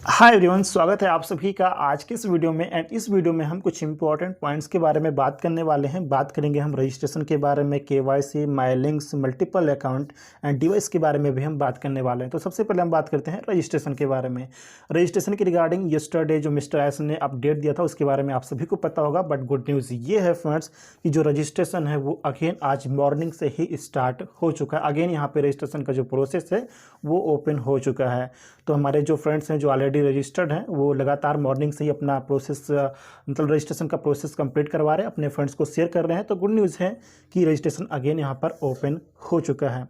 Hi everyone, स्वागत है आप सभी का आज के इस वीडियो में। एंड इस वीडियो में हम कुछ इंपॉर्टेंट पॉइंट्स के बारे में बात करने वाले हैं। बात करेंगे हम रजिस्ट्रेशन के बारे में, KYC, my links, multiple account and device के बारे में भी हम बात करने वाले हैं। तो सबसे पहले हम बात करते हैं रजिस्ट्रेशन के बारे में। रजिस्ट्रेशन के रिगार्डिंग यस्टरडे जो मिस्टर एस ने अपडेट दिया था उसके बारे में आप सभी को पता होगा। बट गुड न्यूज़ ये है फ्रेंड्स कि जो रजिस्ट्रेशन है वो अगेन आज मॉर्निंग से ही स्टार्ट हो चुका है। अगेन यहाँ पे रजिस्ट्रेशन का जो प्रोसेस है वो ओपन हो चुका है। तो हमारे जो फ्रेंड्स हैं जो ऑलरेडी रजिस्टर्ड हैं वो लगातार मॉर्निंग से ही अपना प्रोसेस मतलब रजिस्ट्रेशन का प्रोसेस कंप्लीट करवा रहे हैं, अपने फ्रेंड्स को शेयर कर रहे हैं। तो गुड न्यूज़ है कि रजिस्ट्रेशन अगेन यहाँ पर ओपन हो चुका है।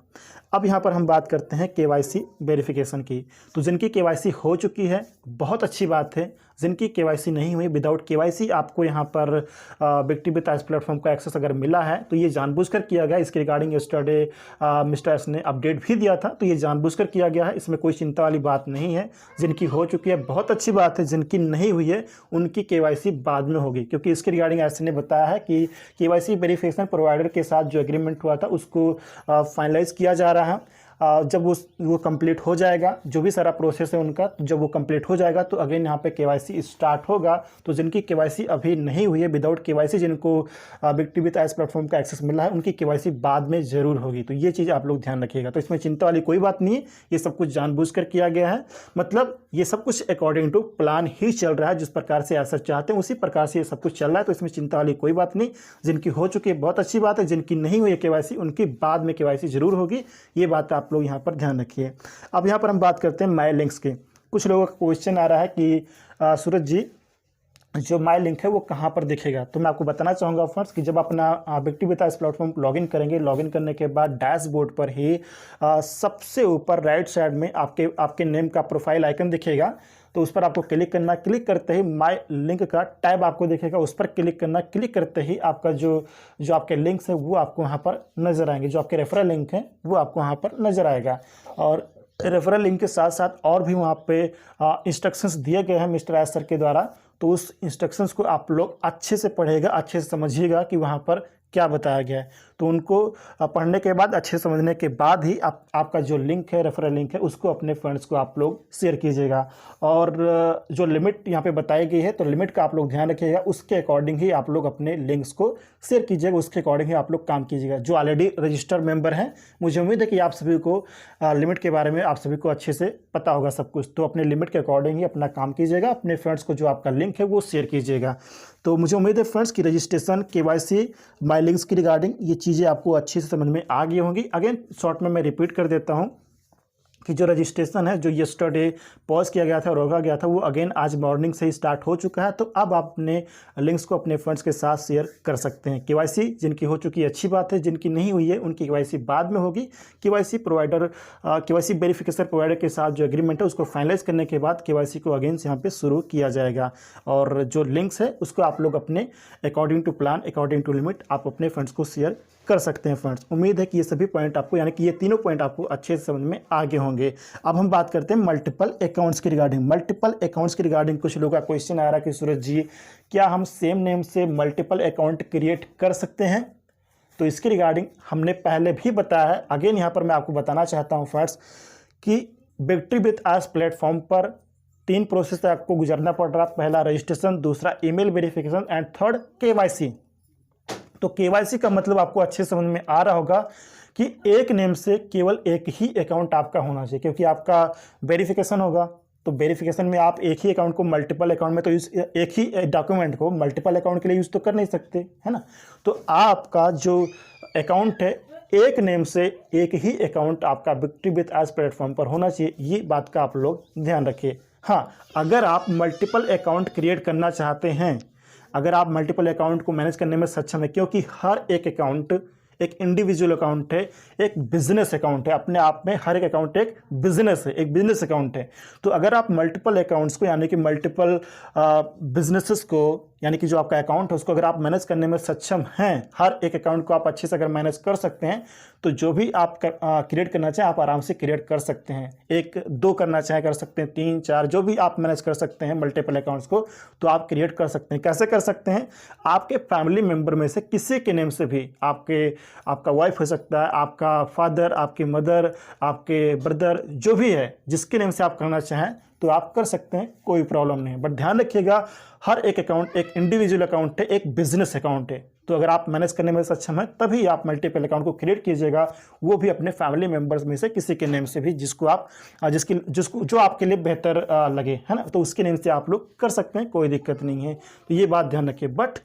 अब यहाँ पर हम बात करते हैं केवाईसी वेरिफिकेशन की। तो जिनकी केवाईसी हो चुकी है बहुत अच्छी बात है। जिनकी केवाईसी नहीं हुई, विदाउट केवाईसी आपको यहाँ पर बिग विद आइस प्लेटफॉर्म का एक्सेस अगर मिला है तो ये जानबूझकर किया गया। इसके रिगार्डिंग यस्टरडे मिस्टर एस ने अपडेट भी दिया था, तो ये जानबूझकर किया गया है, इसमें कोई चिंता वाली बात नहीं है। जिनकी हो चुकी है बहुत अच्छी बात है, जिनकी नहीं हुई है उनकी केवाईसी बाद में होगी, क्योंकि इसके रिगार्डिंग एस ने बताया है कि केवाईसी वेरिफिकेशन प्रोवाइडर के साथ जो एग्रीमेंट हुआ था उसको फाइनलाइज किया जा रहा है। जब वो कंप्लीट हो जाएगा, जो भी सारा प्रोसेस है उनका, जब वो कंप्लीट हो जाएगा तो अगेन यहाँ पे केवाईसी स्टार्ट होगा। तो जिनकी केवाईसी अभी नहीं हुई है, विदाउट केवाईसी जिनको बिग विद आइस प्लेटफॉर्म का एक्सेस मिला है, उनकी केवाईसी बाद में ज़रूर होगी। तो ये चीज़ आप लोग ध्यान रखिएगा। तो इसमें चिंता वाली कोई बात नहीं है, ये सब कुछ जानबूझकर किया गया है। मतलब ये सब कुछ अकॉर्डिंग टू प्लान ही चल रहा है। जिस प्रकार से ऐसा चाहते हैं उसी प्रकार से ये सब कुछ चल रहा है। तो इसमें चिंता वाली कोई बात नहीं। जिनकी हो चुकी है बहुत अच्छी बात है, जिनकी नहीं हुई है केवाईसी उनकी बाद में केवाईसी ज़रूर होगी। ये बात आप लोग यहाँ पर ध्यान रखिए। अब यहाँ पर हम बात करते हैं माई लिंक्स के। कुछ लोगों का क्वेश्चन आ रहा है कि सूरज जी जो माई लिंक है वो कहाँ पर दिखेगा। तो मैं आपको बताना चाहूँगा फ्रेंड्स कि जब अपना big with ice platform login करेंगे, लॉगिन करने के बाद डैशबोर्ड पर ही सबसे ऊपर राइट साइड में आपके नेम का प्रोफाइल आइकन दिखेगा। तो उस पर आपको क्लिक करना, क्लिक करते ही माई लिंक का टैब आपको दिखेगा, उस पर क्लिक करना। क्लिक करते ही आपका जो आपके लिंक्स हैं वो आपको वहाँ पर नज़र आएंगे, जो आपके रेफरल लिंक हैं वो आपको वहाँ पर नज़र आएगा। और रेफरल लिंक के साथ साथ और भी वहाँ पे इंस्ट्रक्शंस दिए गए हैं मिस्टर एस सर के द्वारा। तो उस इंस्ट्रक्शंस को आप लोग अच्छे से पढ़िएगा, अच्छे से समझिएगा कि वहाँ पर क्या बताया गया है। तो उनको पढ़ने के बाद, अच्छे समझने के बाद ही आपका जो लिंक है, रेफरल लिंक है, उसको अपने फ्रेंड्स को आप लोग शेयर कीजिएगा। और जो लिमिट यहाँ पे बताई गई है तो लिमिट का आप लोग ध्यान रखिएगा, उसके अकॉर्डिंग ही आप लोग अपने लिंक्स को शेयर कीजिएगा, उसके अकॉर्डिंग ही आप लोग काम कीजिएगा। जो ऑलरेडी रजिस्टर्ड मेंबर हैं, मुझे उम्मीद है कि आप सभी को लिमिट के बारे में आप सभी को अच्छे से पता होगा सब कुछ। तो अपने लिमिट के अकॉर्डिंग ही अपना काम कीजिएगा, अपने फ्रेंड्स को जो आपका लिंक है वो शेयर कीजिएगा। तो मुझे उम्मीद है फ्रेंड्स कि रजिस्ट्रेशन, केवाईसी, माई लिंक्स की रिगार्डिंग ये चीज़ें आपको अच्छे से समझ में आ गई होंगी। अगेन शॉर्ट में मैं रिपीट कर देता हूँ कि जो रजिस्ट्रेशन है जो यस्टरडे पॉज किया गया था, रोका गया था, वो अगेन आज मॉर्निंग से ही स्टार्ट हो चुका है। तो अब आप अपने लिंक्स को अपने फ्रेंड्स के साथ शेयर कर सकते हैं। केवाईसी जिनकी हो चुकी है अच्छी बात है, जिनकी नहीं हुई है उनकी केवाईसी बाद में होगी। KYC provider, KYC verification provider के साथ जो एग्रीमेंट है उसको फाइनलाइज करने के बाद केवाईसी को अगेन से यहाँ पे शुरू किया जाएगा। और जो लिंक्स है उसको आप लोग अपने according to plan, according to limit आप अपने फ्रेंड्स को शेयर कर सकते हैं फ्रेंड्स। उम्मीद है कि ये सभी पॉइंट आपको, यानी कि ये तीनों पॉइंट आपको अच्छे से समझ में आगे होंगे। अब हम बात करते हैं मल्टीपल अकाउंट्स की रिगार्डिंग। मल्टीपल अकाउंट्स की रिगार्डिंग कुछ लोगों का क्वेश्चन आ रहा है कि सूरज जी क्या हम सेम नेम से मल्टीपल अकाउंट क्रिएट कर सकते हैं। तो इसके रिगार्डिंग हमने पहले भी बताया है। अगेन यहाँ पर मैं आपको बताना चाहता हूँ फ्रेंड्स कि बिग विद आइस प्लेटफॉर्म पर 3 प्रोसेस से आपको गुजरना पड़ रहा है। पहला रजिस्ट्रेशन, दूसरा email verification and third KYC. तो केवाईसी का मतलब आपको अच्छे समझ में आ रहा होगा कि एक नेम से केवल एक ही अकाउंट आपका होना चाहिए, क्योंकि आपका वेरिफिकेशन होगा। तो वेरिफिकेशन में आप एक ही अकाउंट को मल्टीपल अकाउंट में तो यूज़, एक ही डॉक्यूमेंट को मल्टीपल अकाउंट के लिए यूज़ तो कर नहीं सकते, है ना। तो आपका जो अकाउंट है, एक नेम से एक ही अकाउंट आपका बिग विद आइस प्लेटफॉर्म पर होना चाहिए। ये बात का आप लोग ध्यान रखिए। हाँ, अगर आप मल्टीपल अकाउंट क्रिएट करना चाहते हैं, अगर आप मल्टीपल अकाउंट को मैनेज करने में सक्षम है, क्योंकि हर एक अकाउंट एक इंडिविजुअल अकाउंट है, एक बिजनेस अकाउंट है, अपने आप में हर एक अकाउंट एक बिजनेस है, एक बिजनेस अकाउंट है। तो अगर आप मल्टीपल अकाउंट्स को, यानी कि मल्टीपल बिजनेसेस को, यानी कि जो आपका अकाउंट है उसको अगर आप मैनेज करने में सक्षम हैं, हर एक अकाउंट को आप अच्छे से अगर मैनेज कर सकते हैं, तो जो भी आप क्रिएट करना चाहें आप आराम से क्रिएट कर सकते हैं। 1 2 करना चाहें कर सकते हैं, 3 4 जो भी आप मैनेज कर सकते हैं मल्टीपल अकाउंट्स को, तो आप क्रिएट कर सकते हैं। कैसे कर सकते हैं? आपके फैमिली मेम्बर में से किसी के नेम से भी, आपका वाइफ हो सकता है, आपका फादर, आपकी मदर, आपके ब्रदर, जो भी है जिसके नेम से आप करना चाहें तो आप कर सकते हैं, कोई प्रॉब्लम नहीं है। बट ध्यान रखिएगा, हर एक अकाउंट एक इंडिविजुअल अकाउंट है, एक बिजनेस अकाउंट है। तो अगर आप मैनेज करने में सक्षम है तभी आप मल्टीपल अकाउंट को क्रिएट कीजिएगा, वो भी अपने फैमिली मेंबर्स में से किसी के नेम से भी, जिसको जो आपके लिए बेहतर लगे, है ना, तो उसके नेम से आप लोग कर सकते हैं, कोई दिक्कत नहीं है। तो ये बात ध्यान रखिए। बट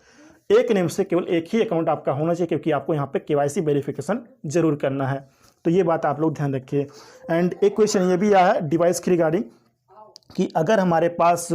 एक नेम से केवल एक ही अकाउंट आपका होना चाहिए, क्योंकि आपको यहाँ पे KYC वेरिफिकेशन जरूर करना है। तो ये बात आप लोग ध्यान रखिए। एंड एक क्वेश्चन ये भी आया है डिवाइस के रिगार्डिंग कि अगर हमारे पास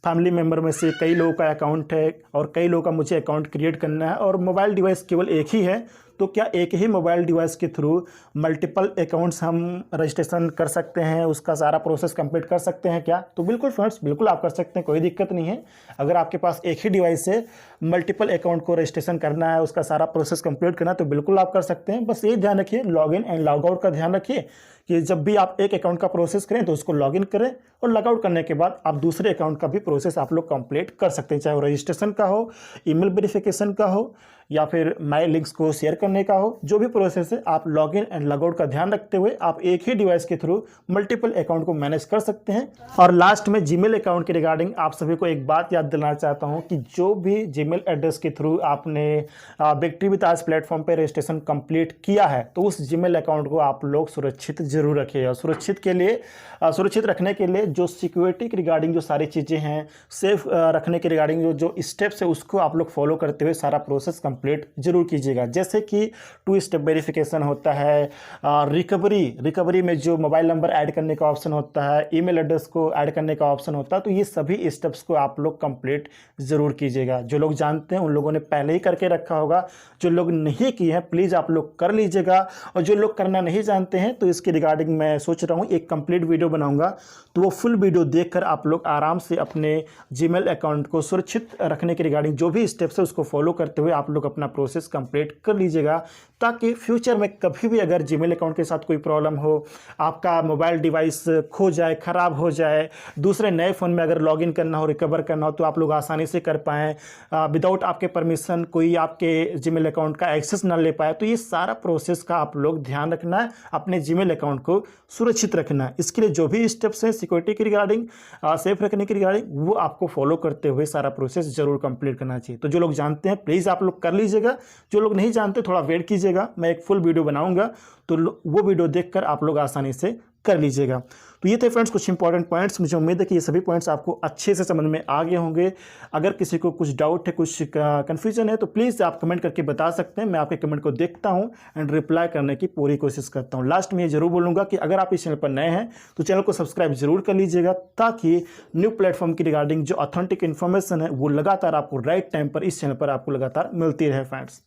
फैमिली मेम्बर में से कई लोगों का अकाउंट है और कई लोगों का मुझे अकाउंट क्रिएट करना है और मोबाइल डिवाइस केवल एक ही है, तो क्या एक ही मोबाइल डिवाइस के थ्रू मल्टीपल अकाउंट्स हम रजिस्ट्रेशन कर सकते हैं, उसका सारा प्रोसेस कंप्लीट कर सकते हैं क्या? तो बिल्कुल फ्रेंड्स, बिल्कुल आप कर सकते हैं, कोई दिक्कत नहीं है। अगर आपके पास एक ही डिवाइस से मल्टीपल अकाउंट को रजिस्ट्रेशन करना है, उसका सारा प्रोसेस कंप्लीट करना है, तो बिल्कुल आप कर सकते हैं। बस ये ध्यान रखिए, लॉगिन एंड लॉग आउट का ध्यान रखिए कि जब भी आप एक अकाउंट का प्रोसेस करें तो उसको लॉगिन करें और लॉग आउट करने के बाद आप दूसरे अकाउंट का भी प्रोसेस आप लोग कंप्लीट कर सकते हैं, चाहे वो रजिस्ट्रेशन का हो, ईमेल वेरिफिकेशन का हो, या फिर माई लिंक्स को शेयर करने का हो। जो भी प्रोसेस है आप लॉगिन एंड लॉग आउट का ध्यान रखते हुए आप एक ही डिवाइस के थ्रू मल्टीपल अकाउंट को मैनेज कर सकते हैं। और लास्ट में जीमेल अकाउंट के रिगार्डिंग आप सभी को एक बात याद दिलाना चाहता हूं कि जो भी जीमेल एड्रेस के थ्रू आपने विक्ट्री विद आज प्लेटफॉर्म पर रजिस्ट्रेशन कंप्लीट किया है, तो उस जीमेल अकाउंट को आप लोग सुरक्षित जरूर रखिएगा। सुरक्षित रखने के लिए जो सिक्योरिटी के रिगार्डिंग जो सारी चीज़ें हैं, सेफ रखने के रिगार्डिंग जो स्टेप्स है, उसको आप लोग फॉलो करते हुए सारा प्रोसेस कंप्लीट जरूर कीजिएगा। जैसे कि 2 स्टेप वेरिफिकेशन होता है, रिकवरी में जो मोबाइल नंबर ऐड करने का ऑप्शन होता है, ईमेल एड्रेस को ऐड करने का ऑप्शन होता है, तो ये सभी स्टेप्स को आप लोग कंप्लीट जरूर कीजिएगा। जो लोग जानते हैं उन लोगों ने पहले ही करके रखा होगा, जो लोग नहीं किए हैं प्लीज़ आप लोग कर लीजिएगा। और जो लोग करना नहीं जानते हैं तो इसके रिगार्डिंग मैं सोच रहा हूँ एक कंप्लीट वीडियो बनाऊंगा, तो वो फुल वीडियो देखकर आप लोग आराम से अपने जीमेल अकाउंट को सुरक्षित रखने के रिगार्डिंग जो भी स्टेप्स है उसको फॉलो करते हुए आप लोग अपना प्रोसेस कंप्लीट कर लीजिएगा, ताकि फ्यूचर में कभी भी अगर जीमेल अकाउंट के साथ कोई प्रॉब्लम हो, आपका मोबाइल डिवाइस खो जाए, ख़राब हो जाए, दूसरे नए फ़ोन में अगर लॉगिन करना हो, रिकवर करना हो, तो आप लोग आसानी से कर पाएँ, विदाउट आपके परमिशन कोई आपके जीमेल अकाउंट का एक्सेस ना ले पाए। तो ये सारा प्रोसेस का आप लोग ध्यान रखना है, अपने जीमेल अकाउंट को सुरक्षित रखना है। इसके लिए जो भी स्टेप्स हैं सिक्योरिटी के रिगार्डिंग, सेफ रखने के रिगार्डिंग, वो आपको फॉलो करते हुए सारा प्रोसेस जरूर कंप्लीट करना चाहिए। तो जो लोग जानते हैं प्लीज़ आप लोग कर लीजिएगा, जो लोग नहीं जानते थोड़ा वेट कीजिएगा, मैं एक फुल वीडियो बनाऊंगा तो वो वीडियो देखकर आप लोग आसानी से कर लीजिएगा। तो ये थे फ्रेंड्स कुछ इंपॉर्टेंट पॉइंट्स। मुझे उम्मीद है कि ये सभी पॉइंट्स आपको अच्छे से समझ में आ गए होंगे। अगर किसी को कुछ डाउट है, कुछ कन्फ्यूजन है, तो प्लीज़ आप कमेंट करके बता सकते हैं। मैं आपके कमेंट को देखता हूं एंड रिप्लाई करने की पूरी कोशिश करता हूं। लास्ट में ये जरूर बोलूँगा कि अगर आप इस चैनल पर नए हैं तो चैनल को सब्सक्राइब जरूर कर लीजिएगा, ताकि न्यू प्लेटफॉर्म की रिगार्डिंग जो ऑथेंटिक इन्फॉर्मेशन है वो लगातार आपको राइट टाइम पर इस चैनल पर आपको लगातार मिलती रहे फ्रेंड्स।